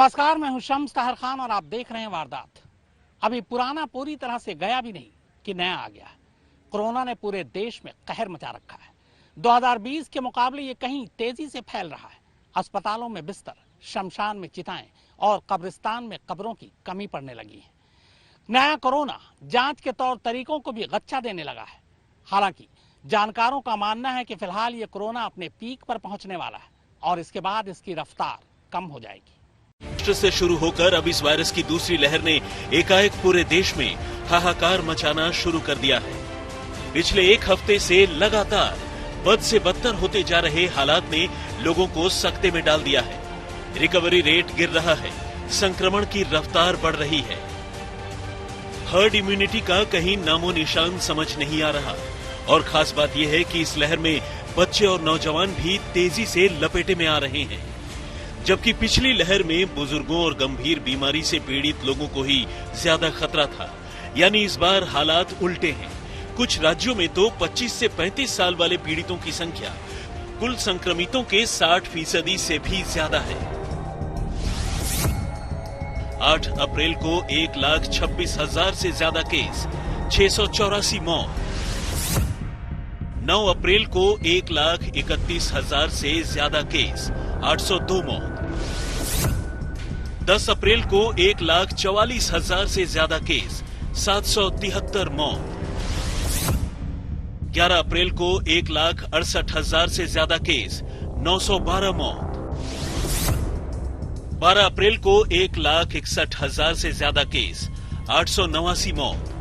नमस्कार, मैं हूं शम्स ताहर खान और आप देख रहे हैं वारदात। अभी पुराना पूरी तरह से गया भी नहीं कि नया आ गया है। कोरोना ने पूरे देश में कहर मचा रखा है। 2020 के मुकाबले ये कहीं तेजी से फैल रहा है। अस्पतालों में बिस्तर, शमशान में चिताएं और कब्रिस्तान में कब्रों की कमी पड़ने लगी है। नया कोरोना जांच के तौर तरीकों को भी गच्चा देने लगा है। हालांकि जानकारों का मानना है कि फिलहाल ये कोरोना अपने पीक पर पहुंचने वाला है और इसके बाद इसकी रफ्तार कम हो जाएगी। से शुरू होकर अब इस वायरस की दूसरी लहर ने एकाएक पूरे देश में हाहाकार मचाना शुरू कर दिया है। पिछले एक हफ्ते से लगातार बद से बदतर होते जा रहे हालात ने लोगों को सकते में डाल दिया है। रिकवरी रेट गिर रहा है, संक्रमण की रफ्तार बढ़ रही है। हर्ड इम्यूनिटी का कहीं नामो निशान समझ नहीं आ रहा और खास बात यह है कि इस लहर में बच्चे और नौजवान भी तेजी से लपेटे में आ रहे हैं। जबकि पिछली लहर में बुजुर्गों और गंभीर बीमारी से पीड़ित लोगों को ही ज्यादा खतरा था, यानी इस बार हालात उल्टे हैं। कुछ राज्यों में तो 25 से 35 साल वाले पीड़ितों की संख्या कुल संक्रमितों के 60% से भी ज्यादा है। 8 अप्रैल को 1,26,000 से ज्यादा केस, 684 मौत। 9 अप्रैल को 1,31,000 से ज्यादा केस, 802 मौत। 10 अप्रैल को 1,44,000 से ज्यादा केस, 773 मौत। 11 अप्रैल को 1,68,000 से ज्यादा केस, 912 मौत। 12 अप्रैल को 1,61,000 से ज्यादा केस, 889 मौत।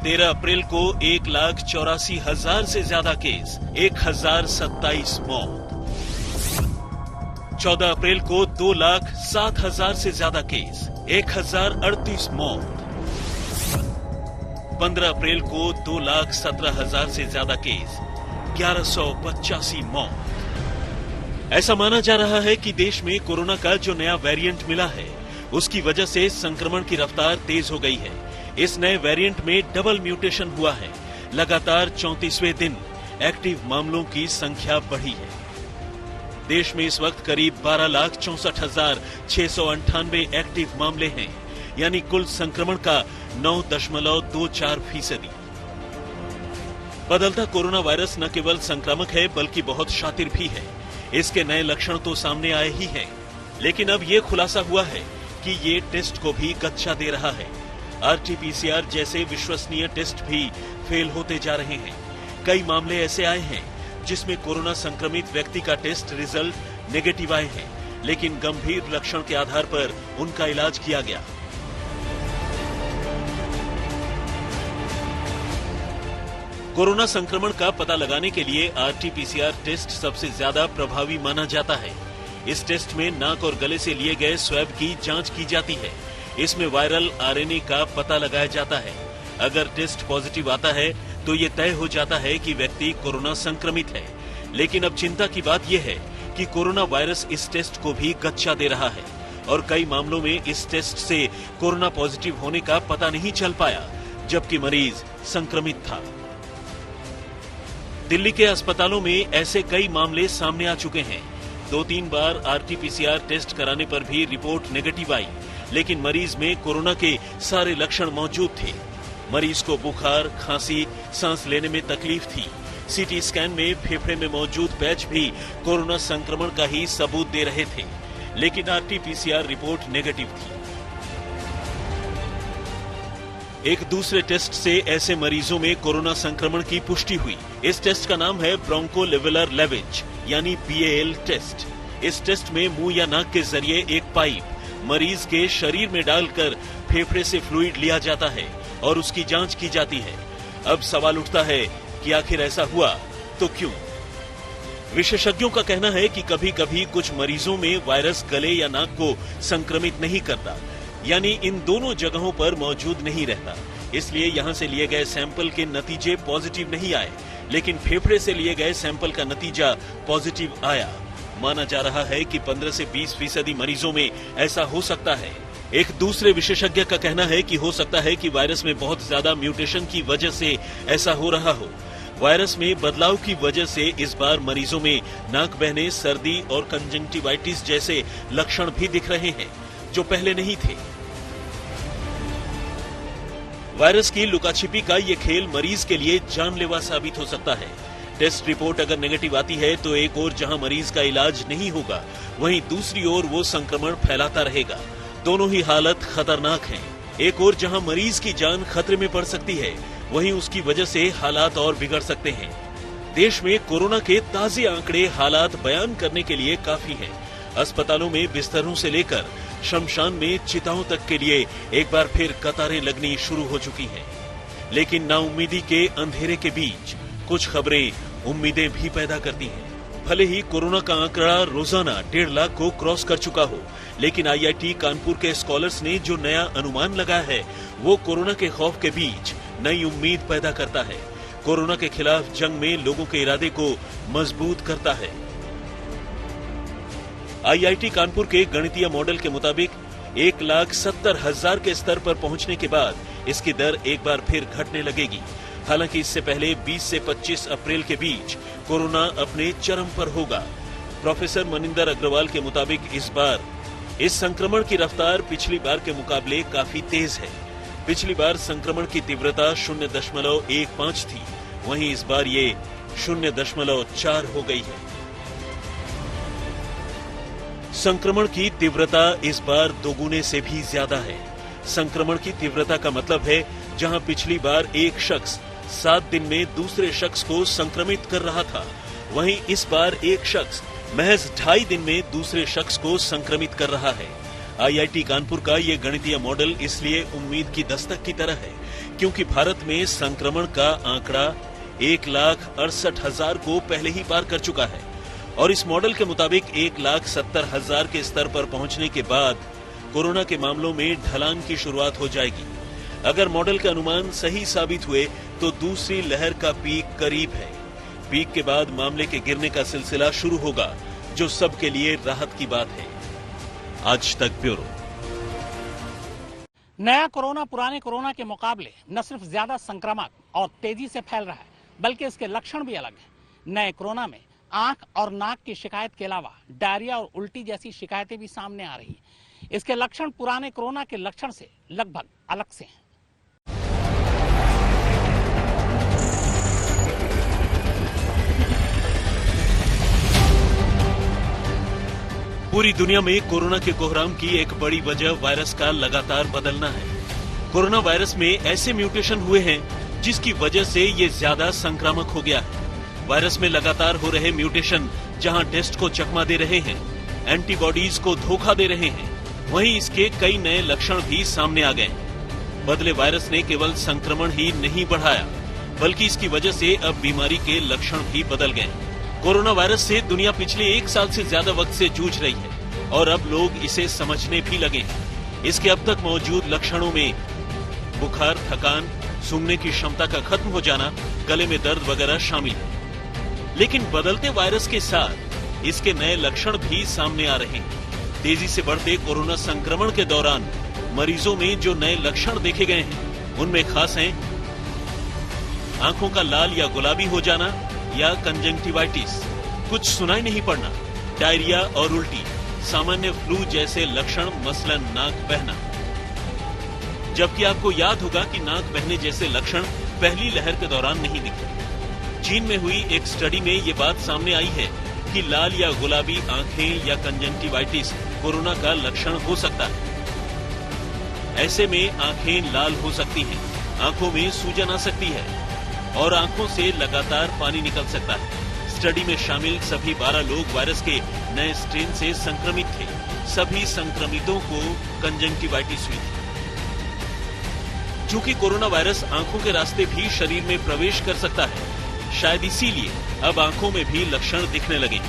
13 अप्रैल को 1,84,000 से ज्यादा केस, 1,027 मौत। 14 अप्रैल को 2,07,000 से ज्यादा केस, 1,038 मौत। 15 अप्रैल को 2,17,000 से ज्यादा केस, 1,185 मौत। ऐसा माना जा रहा है कि देश में कोरोना का जो नया वेरिएंट मिला है, उसकी वजह से संक्रमण की रफ्तार तेज हो गई है। इस नए वेरिएंट में डबल म्यूटेशन हुआ है। लगातार 34वें दिन एक्टिव मामलों की संख्या बढ़ी है। देश में इस वक्त करीब 12,64,698 एक्टिव मामले हैं, यानी कुल संक्रमण का 9.24%। बदलता कोरोना वायरस न केवल संक्रामक है बल्कि बहुत शातिर भी है। इसके नए लक्षण तो सामने आए ही हैं, लेकिन अब ये खुलासा हुआ है कि ये टेस्ट को भी गच्चा दे रहा है। RT-PCR जैसे विश्वसनीय टेस्ट भी फेल होते जा रहे हैं। कई मामले ऐसे आए हैं जिसमें कोरोना संक्रमित व्यक्ति का टेस्ट रिजल्ट नेगेटिव आए हैं, लेकिन गंभीर लक्षण के आधार पर उनका इलाज किया गया। कोरोना संक्रमण का पता लगाने के लिए RT-PCR टेस्ट सबसे ज्यादा प्रभावी माना जाता है। इस टेस्ट में नाक और गले से लिए गए स्वैब की जांच की जाती है। इसमें वायरल RNA का पता लगाया जाता है। अगर टेस्ट पॉजिटिव आता है तो ये तय हो जाता है कि व्यक्ति कोरोना संक्रमित है। लेकिन अब चिंता की बात यह है कि कोरोना वायरस इस टेस्ट को भी गच्चा दे रहा है और कई मामलों में इस टेस्ट से कोरोना पॉजिटिव होने का पता नहीं चल पाया, जबकि मरीज संक्रमित था। दिल्ली के अस्पतालों में ऐसे कई मामले सामने आ चुके हैं। 2-3 बार RT-PCR टेस्ट कराने पर भी रिपोर्ट नेगेटिव आई, लेकिन मरीज में कोरोना के सारे लक्षण मौजूद थे। मरीज को बुखार, खांसी, सांस लेने में तकलीफ थी। CT स्कैन में फेफड़े में मौजूद पैच भी कोरोना संक्रमण का ही सबूत दे रहे थे, लेकिन RT-PCR रिपोर्ट नेगेटिव थी। एक दूसरे टेस्ट से ऐसे मरीजों में कोरोना संक्रमण की पुष्टि हुई। इस टेस्ट का नाम है ब्रोंकोलेवेलर लेवेज यानी BAL टेस्ट। इस टेस्ट में मुंह या नाक के जरिए एक पाइप मरीज के शरीर में डालकर फेफड़े से फ्लूइड लिया जाता है और उसकी जांच की जाती है। अब सवाल उठता है कि आखिर ऐसा हुआ तो क्यों? विशेषज्ञों का कहना है कि कभी कभी कुछ मरीजों में वायरस गले या नाक को संक्रमित नहीं करता, यानी इन दोनों जगहों पर मौजूद नहीं रहता। इसलिए यहां से लिए गए सैंपल के नतीजे पॉजिटिव नहीं आए, लेकिन फेफड़े से लिए गए सैंपल का नतीजा पॉजिटिव आया। माना जा रहा है कि 15 से 20% मरीजों में ऐसा हो सकता है। एक दूसरे विशेषज्ञ का कहना है कि हो सकता है कि वायरस में बहुत ज्यादा म्यूटेशन की वजह से ऐसा हो रहा हो। वायरस में बदलाव की वजह से इस बार मरीजों में नाक बहने, सर्दी और कंजंक्टिवाइटिस जैसे लक्षण भी दिख रहे हैं जो पहले नहीं थे। वायरस की लुकाछिपी का ये खेल मरीज के लिए जानलेवा साबित हो सकता है। टेस्ट रिपोर्ट अगर नेगेटिव आती है तो एक ओर जहां मरीज का इलाज नहीं होगा, वहीं दूसरी ओर वो संक्रमण फैलाता रहेगा। दोनों ही हालत खतरनाक हैं। एक ओर जहां मरीज की जान खतरे में पड़ सकती है, वहीं उसकी वजह से हालात और बिगड़ सकते हैं। देश में कोरोना के ताजे आंकड़े हालात बयान करने के लिए काफी हैं। अस्पतालों में बिस्तरों से लेकर शमशान में चिताओं तक के लिए एक बार फिर कतारें लगनी शुरू हो चुकी हैं। लेकिन नाउम्मीदी के अंधेरे के बीच कुछ खबरें उम्मीदें भी पैदा करती हैं। भले ही कोरोना का आंकड़ा रोजाना 1.5 लाख को क्रॉस कर चुका हो, लेकिन IIT कानपुर के स्कॉलर्स ने जो नया अनुमान लगाया है वो कोरोना के खौफ के बीच नई उम्मीद पैदा करता है। कोरोना के खिलाफ जंग में लोगों के इरादे को मजबूत करता है। IIT कानपुर के गणितीय मॉडल के मुताबिक 1,70,000 के स्तर पर पहुंचने के बाद इसकी दर एक बार फिर घटने लगेगी। हालांकि इससे पहले 20 से 25 अप्रैल के बीच कोरोना अपने चरम पर होगा। प्रोफेसर मनिंदर अग्रवाल के मुताबिक इस बार इस संक्रमण की रफ्तार पिछली बार के मुकाबले काफी तेज है। पिछली बार संक्रमण की तीव्रता 0.15 थी, वहीं इस बार ये 0.4 हो गई है। संक्रमण की तीव्रता इस बार दोगुने से भी ज्यादा है। संक्रमण की तीव्रता का मतलब है जहां पिछली बार एक शख्स 7 दिन में दूसरे शख्स को संक्रमित कर रहा था, वहीं इस बार एक शख्स महज 2.5 दिन में दूसरे शख्स को संक्रमित कर रहा है। IIT कानपुर का ये गणितीय मॉडल इसलिए उम्मीद की दस्तक की तरह है क्योंकि भारत में संक्रमण का आंकड़ा 1,68,000 को पहले ही पार कर चुका है और इस मॉडल के मुताबिक 1,70,000 के स्तर पर पहुंचने के बाद कोरोना के मामलों में ढलान की शुरुआत हो जाएगी। अगर मॉडल के अनुमान सही साबित हुए तो दूसरी लहर का पीक करीब है। पीक के बाद मामले के गिरने का सिलसिला शुरू होगा, जो सबके लिए राहत की बात है। आज तक ब्यूरो। नया कोरोना पुराने कोरोना के मुकाबले न सिर्फ ज्यादा संक्रामक और तेजी से फैल रहा है, बल्कि इसके लक्षण भी अलग हैं। नए कोरोना में आंख और नाक की शिकायत के अलावा डायरिया और उल्टी जैसी शिकायतें भी सामने आ रही हैं। इसके लक्षण पुराने कोरोना के लक्षण से लगभग अलग से हैं। पूरी दुनिया में कोरोना के कोहराम की एक बड़ी वजह वायरस का लगातार बदलना है। कोरोना वायरस में ऐसे म्यूटेशन हुए हैं जिसकी वजह से ये ज्यादा संक्रामक हो गया है। वायरस में लगातार हो रहे म्यूटेशन जहां टेस्ट को चकमा दे रहे हैं, एंटीबॉडीज को धोखा दे रहे हैं, वहीं इसके कई नए लक्षण भी सामने आ गए। बदले वायरस ने केवल संक्रमण ही नहीं बढ़ाया, बल्कि इसकी वजह से अब बीमारी के लक्षण भी बदल गए। कोरोना वायरस से दुनिया पिछले 1 साल से ज्यादा वक्त से जूझ रही है और अब लोग इसे समझने भी लगे हैं। इसके अब तक मौजूद लक्षणों में बुखार, थकान, सूंघने की क्षमता का खत्म हो जाना, गले में दर्द वगैरह शामिल है। लेकिन बदलते वायरस के साथ इसके नए लक्षण भी सामने आ रहे हैं। तेजी से बढ़ते कोरोना संक्रमण के दौरान मरीजों में जो नए लक्षण देखे गए हैं, उनमें खास हैं आंखों का लाल या गुलाबी हो जाना या कंजंक्टिवाइटिस, कुछ सुनाई नहीं पड़ना, डायरिया और उल्टी, सामान्य फ्लू जैसे लक्षण, मसलन नाक बहना। जबकि आपको याद होगा कि नाक बहने जैसे लक्षण पहली लहर के दौरान नहीं दिखे। चीन में हुई एक स्टडी में ये बात सामने आई है कि लाल या गुलाबी आंखें या कंजंक्टिवाइटिस कोरोना का लक्षण हो सकता है। ऐसे में आंखें लाल हो सकती हैं, आंखों में सूजन आ सकती है और आंखों से लगातार पानी निकल सकता है। स्टडी में शामिल सभी 12 लोग वायरस के नए स्ट्रेन से संक्रमित थे। सभी संक्रमितों को कंजंक्टिवाइटिस हुई थी। चूंकि कोरोना वायरस आंखों के रास्ते भी शरीर में प्रवेश कर सकता है, शायद इसीलिए अब आंखों में भी लक्षण दिखने लगे।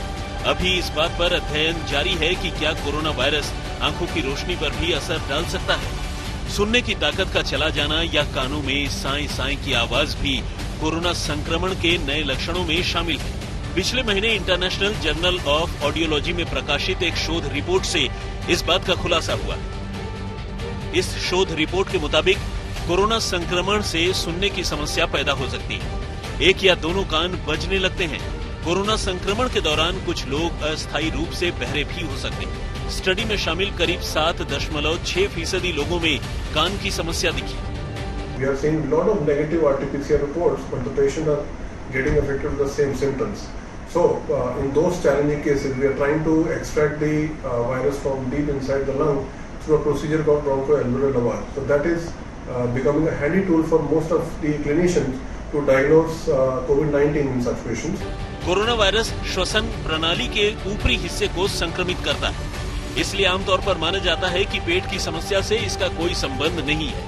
अभी इस बात पर अध्ययन जारी है कि क्या कोरोना वायरस आंखों की रोशनी पर भी असर डाल सकता है। सुनने की ताकत का चला जाना या कानों में साए साए की आवाज भी कोरोना संक्रमण के नए लक्षणों में शामिल है। पिछले महीने इंटरनेशनल जर्नल ऑफ ऑडियोलॉजी में प्रकाशित एक शोध रिपोर्ट से इस बात का खुलासा हुआ। इस शोध रिपोर्ट के मुताबिक कोरोना संक्रमण से सुनने की समस्या पैदा हो सकती है। एक या दोनों कान बजने लगते हैं। कोरोना संक्रमण के दौरान कुछ लोग अस्थायी रूप से बहरे भी हो सकते हैं। स्टडी में शामिल करीब 7.6% लोगों में कान की समस्या दिखी। We are seeing a lot of negative RT-PCR reports, but the patients are getting affected with the same symptoms. So, in those challenging cases, we are trying to extract the virus from deep inside the lung through a procedure called bronchoalveolar lavage. So that is becoming a handy tool for most of the clinicians to diagnose COVID-19 in such patients. Corona virus श्वसन प्रणाली के ऊपरी हिस्से को संक्रमित करता है, इसलिए आमतौर पर माना जाता है कि पेट की समस्या से इसका कोई संबंध नहीं है।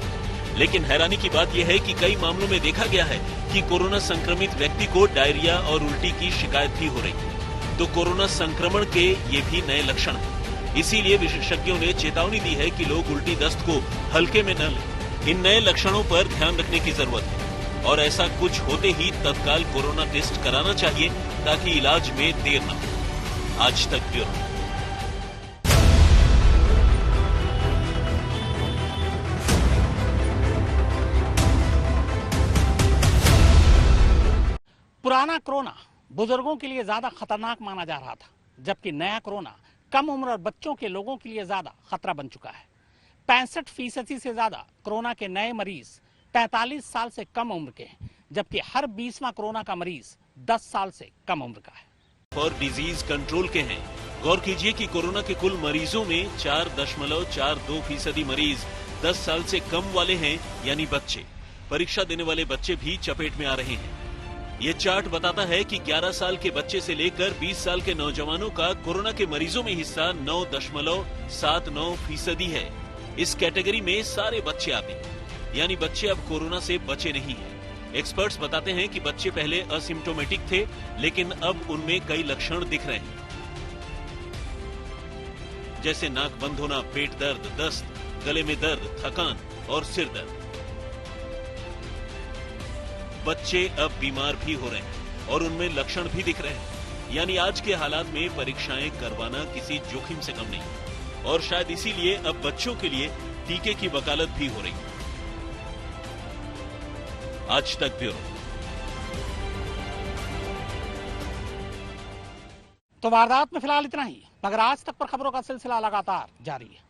लेकिन हैरानी की बात यह है कि कई मामलों में देखा गया है कि कोरोना संक्रमित व्यक्ति को डायरिया और उल्टी की शिकायत भी हो रही है। तो कोरोना संक्रमण के ये भी नए लक्षण हैं। इसीलिए विशेषज्ञों ने चेतावनी दी है कि लोग उल्टी दस्त को हल्के में न लें। इन नए लक्षणों पर ध्यान रखने की जरूरत है और ऐसा कुछ होते ही तत्काल कोरोना टेस्ट कराना चाहिए ताकि इलाज में देर न हो। आज तक ब्यूरो। पुराना कोरोना बुजुर्गों के लिए ज्यादा खतरनाक माना जा रहा था, जबकि नया कोरोना कम उम्र और बच्चों के लोगों के लिए ज्यादा खतरा बन चुका है। 65% से ज्यादा कोरोना के नए मरीज 45 साल से कम उम्र के हैं, जबकि हर 20वां कोरोना का मरीज 10 साल से कम उम्र का है। और डिजीज कंट्रोल के हैं। गौर कीजिए कि कोरोना के कुल मरीजों में 4.42% मरीज 10 साल से कम वाले हैं, यानी बच्चे। परीक्षा देने वाले बच्चे भी चपेट में आ रहे हैं। ये चार्ट बताता है कि 11 साल के बच्चे से लेकर 20 साल के नौजवानों का कोरोना के मरीजों में हिस्सा 9.79% है। इस कैटेगरी में सारे बच्चे आते हैं, यानी बच्चे अब कोरोना से बचे नहीं हैं। एक्सपर्ट्स बताते हैं कि बच्चे पहले असिम्प्टोमेटिक थे, लेकिन अब उनमें कई लक्षण दिख रहे हैं, जैसे नाक बंद होना, पेट दर्द, दस्त, गले में दर्द, थकान और सिर दर्द। बच्चे अब बीमार भी हो रहे हैं और उनमें लक्षण भी दिख रहे हैं, यानी आज के हालात में परीक्षाएं करवाना किसी जोखिम से कम नहीं। और शायद इसीलिए अब बच्चों के लिए टीके की वकालत भी हो रही है। आज तक ब्यूरो। तो वारदात में फिलहाल इतना ही, मगर आज तक पर खबरों का सिलसिला लगातार जारी है।